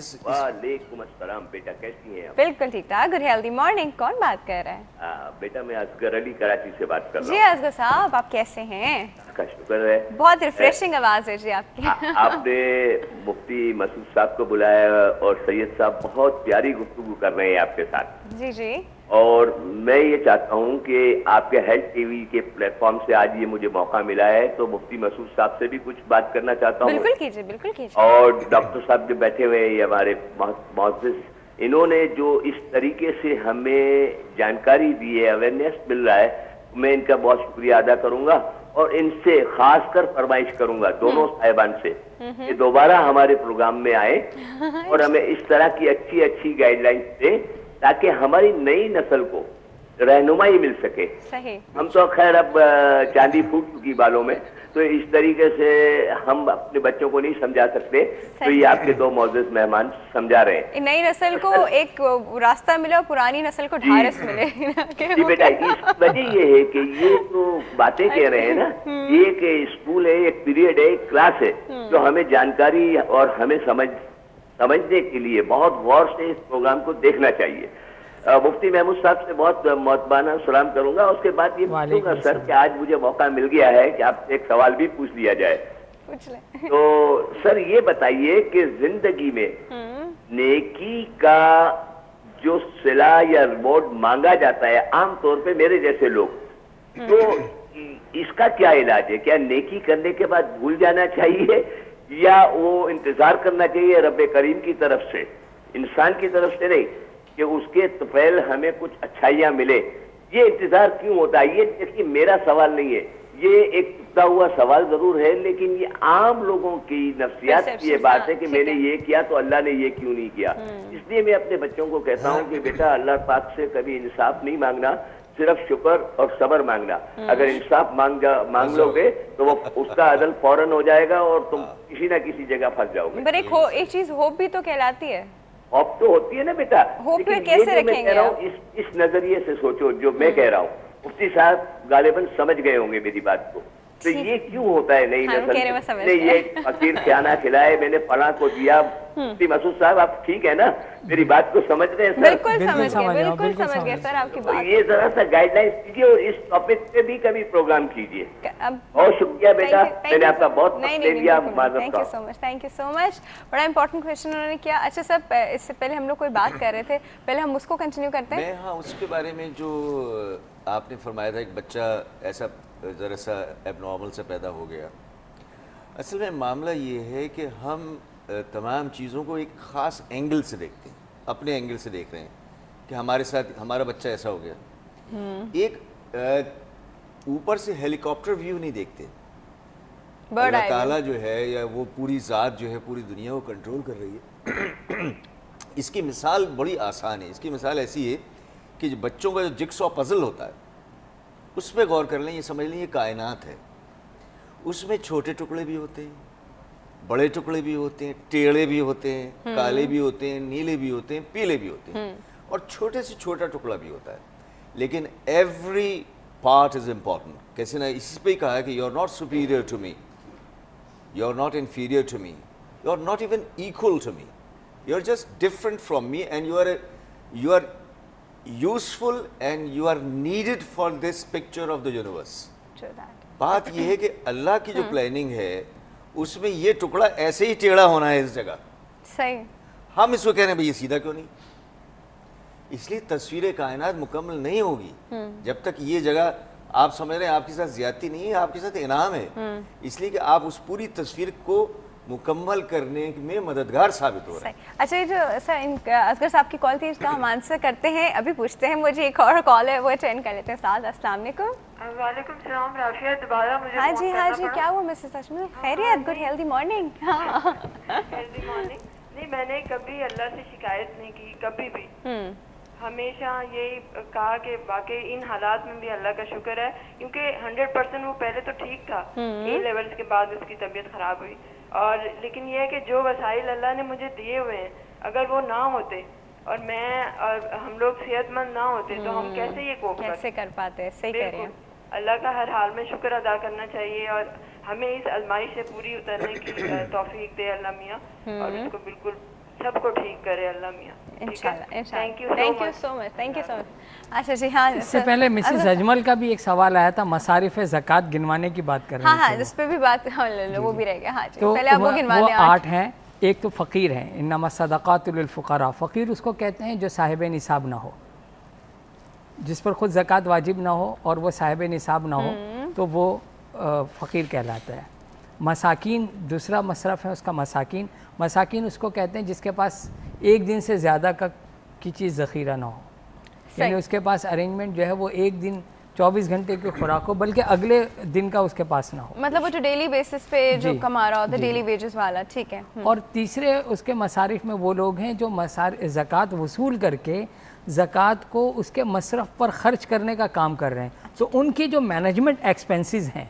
वालेकुम अस्सलाम बेटा, कैसी हैं आप? बिल्कुल ठीक ठाक, गुड हेल्दी मॉर्निंग। कौन बात कर रहा है? बेटा मैं असगर अली कराची से बात कर रहा हूँ। जी असगर साहब, आप कैसे हैं? का शुक्र है। बहुत रिफ्रेशिंग आवाज है जी आपकी। आपने मुफ्ती मसूद साहब को बुलाया और सैयद साहब बहुत प्यारी गुफ्तगू कर रहे हैं आपके साथ। जी जी। और मैं ये चाहता हूँ कि आपके हेल्थ टीवी के प्लेटफॉर्म से आज ये मुझे मौका मिला है तो मुफ्ती मसूद साहब से भी कुछ बात करना चाहता हूँ। बिल्कुल कीजिए, बिल्कुल कीजिए। और डॉक्टर साहब जो बैठे हुए हैं ये हमारे मुअज़्ज़िज़, इन्होंने जो इस तरीके से हमें जानकारी दी है, अवेयरनेस मिल रहा है, मैं इनका बहुत शुक्रिया अदा करूंगा और इनसे खासकर फरमाइश करूंगा दोनों साहिबान से कि दोबारा हमारे प्रोग्राम में आए और हमें इस तरह की अच्छी अच्छी गाइडलाइंस दें ताकि हमारी नई नस्ल को रहनुमाई मिल सके। सही। हम तो खैर अब चांदी फूट चुकी बालों में, तो इस तरीके से हम अपने बच्चों को नहीं समझा सकते, तो ये आपके दो मौजूद मेहमान समझा रहे हैं। नई नस्ल को एक रास्ता मिले और पुरानी नस्ल को ढारस मिले। जी बेटा, इस वजह ये है कि ये तो बातें कह रहे हैं ना, ये एक स्कूल है, एक पीरियड है, एक क्लास है, जो हमें जानकारी और हमें समझने के लिए बहुत गौर से इस प्रोग्राम को देखना चाहिए। मुफ्ती महमूद साहब से बहुत मोहब्बाना सलाम करूंगा। उसके बाद ये पूछूंगा सर कि आज मुझे मौका मिल गया है कि आपसे एक सवाल भी पूछ लिया जाए। पूछ ले। तो सर ये बताइए कि जिंदगी में नेकी का जो सिला या रिवॉर्ड मांगा जाता है आमतौर पे मेरे जैसे लोग, तो इसका क्या इलाज है? क्या नेकी करने के बाद भूल जाना चाहिए या वो इंतजार करना चाहिए रब्बे करीम की तरफ से, इंसान की तरफ से नहीं, कि उसके तुफैल हमें कुछ अच्छाइयां मिले? ये इंतजार क्यों होता है? ये देखिए मेरा सवाल नहीं है, ये एक टूटा हुआ सवाल जरूर है, लेकिन ये आम लोगों की नफ्सियात की ये बात है कि मैंने ये किया तो अल्लाह ने ये क्यों नहीं किया। इसलिए मैं अपने बच्चों को कहता हूँ कि बेटा अल्लाह पाक से कभी इंसाफ नहीं मांगना, सिर्फ शुक्र और सब्र मांगना। अगर इंसाफ मांग लोगे तो वो उसका अदल फौरन हो जाएगा और तुम किसी ना किसी जगह फंस जाओगे। पर एक चीज होप भी तो कहलाती है। होप तो होती है ना बेटा, लेकिन कैसे ये मैं कह रहा हूँ इस नजरिए से सोचो जो मैं कह रहा हूँ। मुफ्ती साहब गालिबन समझ गए होंगे मेरी बात को। तो ये क्यों होता है नई नस्ल ने ये फकीर खाना खिलाए, मैंने फलां को दिया। मुफ्ती मसूद साहब आप ठीक है ना, मेरी बात को समझ रहे हैं सर? बिल्कुल समझ गए सर आपकी बात। ये जरा सा गाइडलाइंस कीजिए और इस टॉपिक पे भी कभी प्रोग्राम कीजिए। बहुत शुक्रिया बेटा, मैंने आपका बहुत ले लिया। Thank you so much. बड़ा इंपॉर्टेंट क्वेश्चन उन्होंने किया। अच्छा सर, इससे पहले हम लोग कोई बात कर रहे थे, पहले हम उसको कंटिन्यू करते हैं। हाँ, उसके बारे में जो आपने फरमाया था, एक बच्चा ऐसा ज़रा सा एबनॉर्मल से पैदा हो गया। असल में मामला ये है कि हम तमाम चीज़ों को एक ख़ास एंगल से देखते हैं, अपने एंगल से देख रहे हैं कि हमारे साथ हमारा बच्चा ऐसा हो गया। एक ऊपर से हेलीकॉप्टर व्यू नहीं देखते। अल्लाह ताला जो है या वो पूरी ज़ात जो है पूरी दुनिया को कंट्रोल कर रही है। इसकी मिसाल बड़ी आसान है। इसकी मिसाल ऐसी है कि जो बच्चों का जो जिक्सॉ पज़ल होता है उस पर गौर कर लें, ये समझ लें ये कायनात है। उसमें छोटे टुकड़े भी होते हैं, बड़े टुकड़े भी होते हैं, टेढ़े भी होते हैं, काले भी होते हैं, नीले भी होते हैं, पीले भी होते हैं, और छोटे से छोटा टुकड़ा भी होता है। लेकिन एवरी पार्ट इज इम्पॉर्टेंट। कैसे ना, इसी पे ही कहा है कि you are not superior to me, you are not inferior to me, you are not even equal to me, you are just different from me and you are useful and you are needed for this picture of the universe. बात यह है कि अल्लाह की जो planning है उसमें ये टुकड़ा ऐसे ही टेढ़ा होना है इस जगह। सही। हम इसको कह रहे हैं भाई ये सीधा क्यों नहीं? इसलिए तस्वीर कायनात मुकम्मल नहीं होगी जब तक ये जगह आप समझ रहे हैं आपके साथ ज्यादती नहीं है, आपके साथ इनाम है। इसलिए कि आप उस पूरी तस्वीर को मुकम्मल करने में मददगार साबित हो रहा है। अच्छा, ये जो सर असगर साहब की कॉल थी इसका हम आंसर करते हैं, अभी पूछते हैं। मुझे एक और कॉल है वो अटेंड कर लेते हैं। साथ अस्सलाम वालेकुम। वालेकुम सलाम राफिया, दोबारा मुझे हाँ जी क्या हुआ मिसेस अजमल? खैरियत? Good healthy morning. Healthy morning. नहीं, मैंने कभी अल्लाह से शिकायत नहीं की, कभी भी। हमेशा यही कहा कि वाकई इन हालात में भी अल्लाह का शुक्र है, क्योंकि 100% वो पहले तो ठीक था, ए लेवल्स के बाद उसकी तबीयत खराब हुई। और लेकिन ये है कि जो वसाइल अल्लाह ने मुझे दिए हुए हैं, अगर वो ना होते और मैं और हम लोग सेहतमंद ना होते तो हम कैसे ये कैसे कर पाते? सही कह रहे हैं। अल्लाह का हर हाल में शुक्र अदा करना चाहिए और हमें इस आजमाइश से पूरी उतरने की तौफीक दे अल्लाह मियाँ, और उसको बिल्कुल سب کو ٹھیک کرے اللہ میاں. انشاءاللہ thank you so much. Thank you so much. اچھا جی ہاں اس سے پہلے مسز اجمل کا بھی ایک سوال آیا تھا, مصارف زکوٰۃ گنوانے کی بات کر رہے ہاں تھے. ہاں اس پہ بھی بات وہ بھی رہ گیا. ہاں جی تو پہلے آپ وہ گنوا وہ لیں. 8 ہیں. ایک تو فقیر ہے, انما الصدقات للفقراء. فقیر اس کو کہتے ہیں جو صاحب نصاب نہ ہو, جس پر خود زکوٰۃ واجب نہ ہو اور وہ صاحب نصاب نہ ہو, تو وہ فقیر کہلاتا ہے. مساکین دوسرا مصرف ہے اس کا. مساکین اس کو کہتے ہیں جس کے پاس ایک دن سے زیادہ کی چیز ذخیرہ نہ ہو, یعنی اس کے پاس ارینجمنٹ جو ہے وہ ایک دن 24 گھنٹے کی خوراک ہو, بلکہ اگلے دن کا اس کے پاس نہ ہو. مطلب وہ جو ڈیلی بیسس پہ جو کما رہا ہوتا ہے, ڈیلی ویجز والا. ٹھیک ہے. اور تیسرے اس کے مصارف میں وہ لوگ ہیں جو زکوٰۃ وصول کر کے زکوٰۃ کو اس کے مصرف پر خرچ کرنے کا کام کر رہے ہیں, تو ان کی جو مینجمنٹ ایکسپنسز ہیں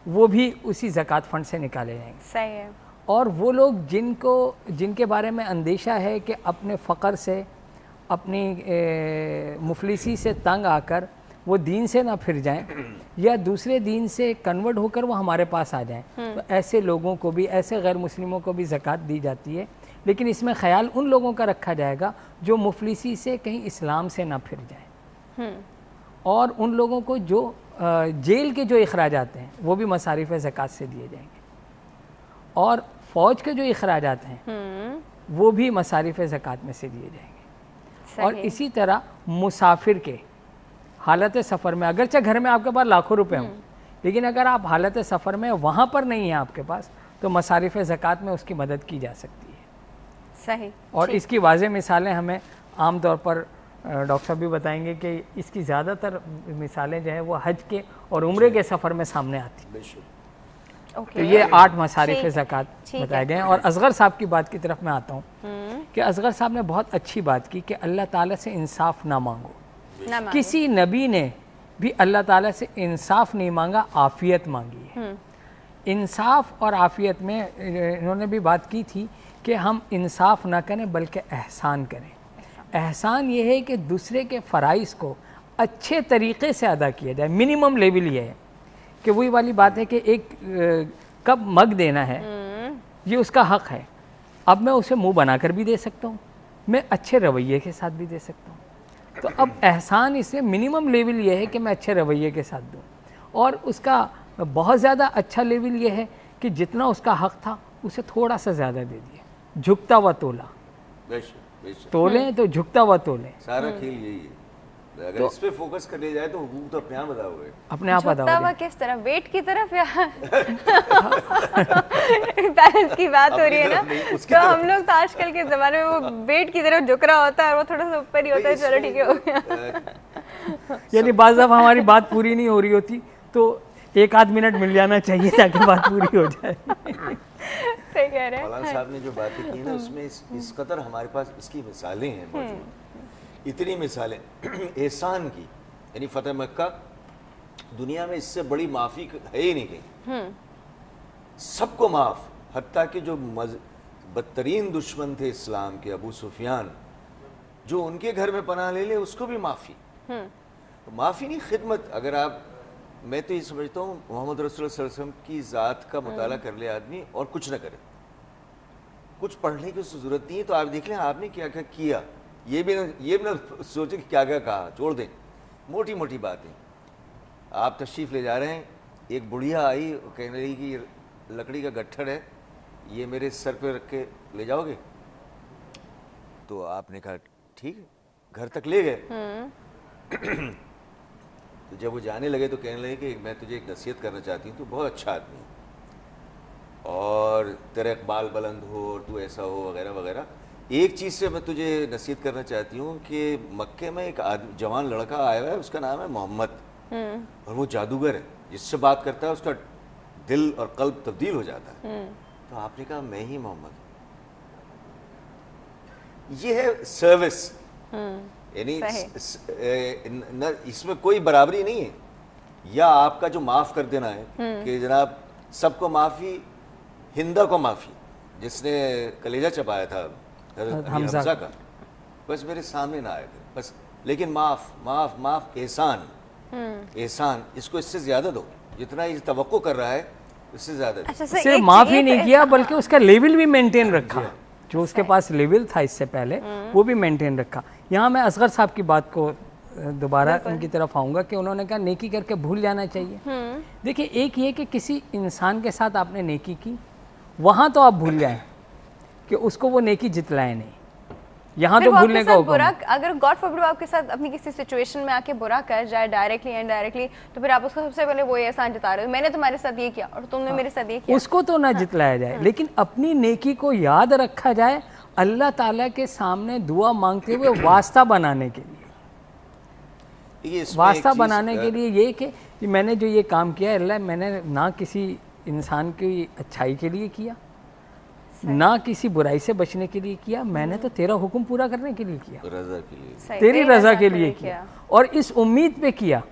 وہ بھی اسی زکوٰۃ فنڈ سے نکالے جائیں گے. صحیح ہے. اور وہ لوگ جن کے بارے میں اندیشہ ہے کہ اپنے فقر سے, اپنی مفلسی سے تنگ آ کر وہ دین سے نہ پھر جائیں یا دوسرے دین سے کنورٹ ہو کر وہ ہمارے پاس آ جائیں, تو ایسے لوگوں کو بھی, ایسے غیر مسلموں کو بھی زکوٰۃ دی جاتی ہے. لیکن اس میں خیال ان لوگوں کا رکھا جائے گا جو مفلسی سے کہیں اسلام سے نہ پھر جائیں, اور ان لوگوں کو جو جیل کے جو اخراجات ہیں وہ بھی مصارف زکوٰۃ سے دیے جائیں گے, اور فوج کے جو اخراجات ہیں وہ بھی مصارف زکوٰۃ میں سے دیے جائیں گے. اور اسی طرح مسافر کے حالت سفر میں, اگرچہ گھر میں آپ کے پاس لاکھوں روپے ہوں, لیکن اگر آپ حالت سفر میں وہاں پر نہیں ہیں آپ کے پاس, تو مصارف زکوٰۃ میں اس کی مدد کی جا سکتی ہے. صحیح. اور اس کی واضح مثالیں ہمیں عام طور پر ڈاکٹر صاحب بھی بتائیں گے کہ اس کی زیادہ تر مثالیں جو ہیں وہ حج کے اور عمرے کے سفر میں سامنے آتی ہیں. تو یہ 8 مصارف زکوٰۃ بتائے گئے ہیں. اور اصغر صاحب کی بات کی طرف میں آتا ہوں کہ اصغر صاحب نے بہت اچھی بات کی کہ اللہ تعالیٰ سے انصاف نہ مانگو. کسی نبی نے بھی اللہ تعالیٰ سے انصاف نہیں مانگا, عافیت مانگی ہے. انصاف اور عافیت میں انہوں نے بھی بات کی تھی کہ ہم انصاف نہ کریں بلکہ احسان کریں. احسان یہ ہے کہ دوسرے کے فرائض کو اچھے طریقے سے ادا کیا جائے. منیمم لیول یہ ہے کہ وہی والی بات ہے کہ ایک کپ مگ دینا ہے, یہ اس کا حق ہے. اب میں اسے منہ بنا کر بھی دے سکتا ہوں, میں اچھے رویے کے ساتھ بھی دے سکتا ہوں. تو اب احسان اس میں منیمم لیول یہ ہے کہ میں اچھے رویے کے ساتھ دوں, اور اس کا بہت زیادہ اچھا لیول یہ ہے کہ جتنا اس کا حق تھا اسے تھوڑا سا زیادہ دے دیا. جھکتا ہوا تولا, تولیں تو جھکتا ہوا تولیں. سارا کھیل یہی ہے. اگر اس پہ فوکس کر لیا جائے تو حقوق تو اپنے آپ ادا ہوئے. اپنے آپ ادا ہوئے. کس طرح, ویٹ کی طرف یا بیلنس کی بات ہو رہی ہے نا, تو ہم لوگ تو آج کل کے زمانے میں وہ ویٹ کی طرف جھک رہا ہوتا ہے اور وہ تھوڑا سا اوپر ہی ہوتا ہے. چلو ٹھیک ہے, ہو گیا. یعنی بعض دفعہ ہماری بات پوری نہیں ہو رہی ہوتی تو 1-8 منٹ مل جانا چاہیے تاکہ بات پوری ہو جائے. صحیح کہہ رہے ہیں. مولانا صاحب نے جو باتیں کی نا, اس میں اس قدر ہمارے پاس اس کی مثالیں ہیں موجود, اتنی مثالیں. احسان کی, یعنی فتح مکہ, دنیا میں اس سے بڑی معافی ہے ہی نہیں کہیں. سب کو معاف, حتیٰ کہ جو بدترین دشمن تھے اسلام کے, ابو سفیان, جو ان کے گھر میں پناہ لے اس کو بھی معافی. معافی نہیں, خدمت. اگر آپ, میں تو یہ سمجھتا ہوں محمد رسول اللہ صلی اللہ علیہ وسلم کی ذات کا مطالعہ کر لے آدمی اور کچھ نہ کرے, کچھ پڑھنے کی ضرورت نہیں ہے. تو آپ دیکھ لیں آپ نے کیا کیا کیا, یہ بھی نہ سوچیں کہ کیا کیا کہا, چھوڑ دیں موٹی موٹی باتیں. آپ تشریف لے جا رہے ہیں, ایک بڑھیا آئی کہنے لگی کہ یہ لکڑی کا گٹھڑ ہے, یہ میرے سر پہ رکھ کے لے جاؤ گے؟ تو آپ نے کہا ٹھیک ہے, گھر تک لے گئے. تو جب وہ جانے لگے تو کہنے لگے کہ میں تجھے ایک نصیحت کرنا چاہتی ہوں, تو بہت اچھا آدمی ہے اور تیرا اقبال بلند ہو اور تو ایسا ہو وغیرہ وغیرہ. ایک چیز سے میں تجھے نصیحت کرنا چاہتی ہوں کہ مکے میں ایک جوان لڑکا آیا ہوا ہے, اس کا نام ہے محمد, اور وہ جادوگر ہے. جس سے بات کرتا ہے اس کا دل اور قلب تبدیل ہو جاتا ہے. تو آپ نے کہا میں ہی محمد. یہ ہے سروس, یعنی اس میں کوئی برابری نہیں ہے. یا آپ کا جو معاف کر دینا ہے کہ جناب سب کو معافی, ہندا کو معافی, جس نے کلیجہ چبایا تھا حمزہ کا, بس میرے سامنے نہ آئے تھے بس. لیکن معاف معاف معاف, احسان احسان, اس کو اس سے زیادہ دو, جتنا یہ توقع کر رہا ہے اس سے زیادہ دو. صرف معاف ہی نہیں کیا بلکہ اس کا لیول بھی مینٹین رکھا. जो उसके पास लेवल था इससे पहले वो भी मेंटेन रखा। यहाँ मैं असगर साहब की बात को दोबारा उनकी तरफ आऊँगा कि उन्होंने कहा नेकी करके भूल जाना चाहिए। देखिए एक ये कि किसी इंसान के साथ आपने नेकी की, वहाँ तो आप भूल जाएं कि उसको वो नेकी जितलाए नहीं, यहाँ तो भूलने का हुक्म। अगर गॉड फॉरबिड आपके साथ अपनी किसी सिचुएशन में आके बुरा कर जाए डायरेक्टली या इनडायरेक्टली, तो फिर आप उसको सबसे पहले वो एहसान जता रहे हो मैंने तुम्हारे साथ ये किया और तुमने मेरे साथ ये किया। उसको तो ना जितलाया जाए, लेकिन अपनी नेकी को याद रखा जाए अल्लाह ताला के सामने दुआ मांगते हुए वास्ता बनाने के लिए। वास्ता बनाने के लिए ये कि मैंने जो ये काम किया अल्लाह मैंने ना किसी इंसान की अच्छाई के लिए किया ना किसी बुराई से बचने के लिए किया, मैंने तो तेरा हुक्म पूरा करने के लिए किया, रज़ा के लिए, तेरी रज़ा के लिए किया। और इस उम्मीद पे किया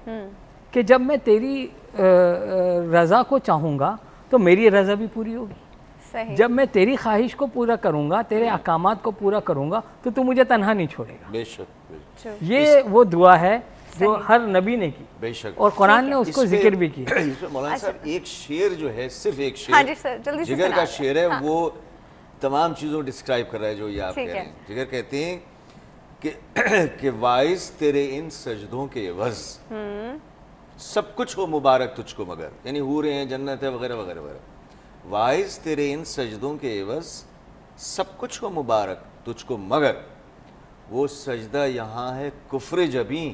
कि जब मैं तेरी रज़ा को चाहूँगा तो मेरी रज़ा भी पूरी होगी। जब मैं तेरी ख्वाहिश को पूरा करूँगा, तेरे अहकामात को पूरा करूँगा तो तू मुझे तन्हा नहीं छोड़ेगा। बेशक ये वो दुआ है जो हर नबी ने की, बेशक, और कुरान ने उसको जिक्र भी किया। मौलाना साहब एक शेर जो है, सिर्फ एक शेर, हाँ जी सर, जल्दी से जिगर का शेर है, वो तमाम चीज़ों डिस्क्राइब कर रहा है जो ये आप कह रहे हैं। जिगर कहते हैं कि वाइस तेरे इन सजदों के एवज़ सब कुछ हो मुबारक तुझको मगर, यानी हूरें हैं, जन्नत है वगैरह वगैरह वगैरह। वाइस तेरे इन सजदों के एवज़ सब कुछ हो मुबारक तुझको मगर, वो सजदा यहाँ है कुफ्र जबी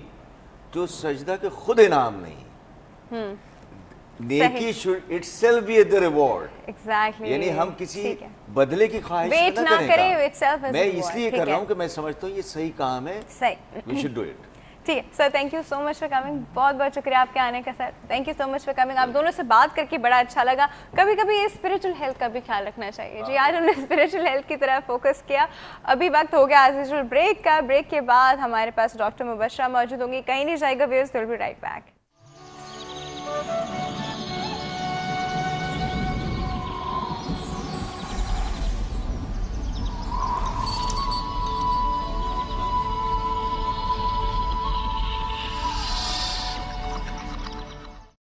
जो सजदा के खुद इनाम नहीं। नेकी should itself be the reward. Exactly, यानी हम किसी बदले की ख्वाहिश न करें। मैं इसलिए कर रहा हूँ कि मैं समझता हूँ ये सही काम है, वी शुड डू इट। ठीक है sir, thank you so much for coming, बहुत बहुत शुक्रिया आपके आने का sir, thank you so much for coming. आप दोनों से बात करके बड़ा अच्छा लगा। कभी कभी ये स्पिरिचुअल हेल्थ का भी ख्याल रखना चाहिए जी, आज हमने स्पिरिचुअल हेल्थ की तरफ फोकस किया। अभी वक्त हो गया एज यूजुअल ब्रेक का। ब्रेक के बाद हमारे पास डॉक्टर मुबशरा मौजूद होंगी, कहीं नहीं जाएगा viewers, will be right back.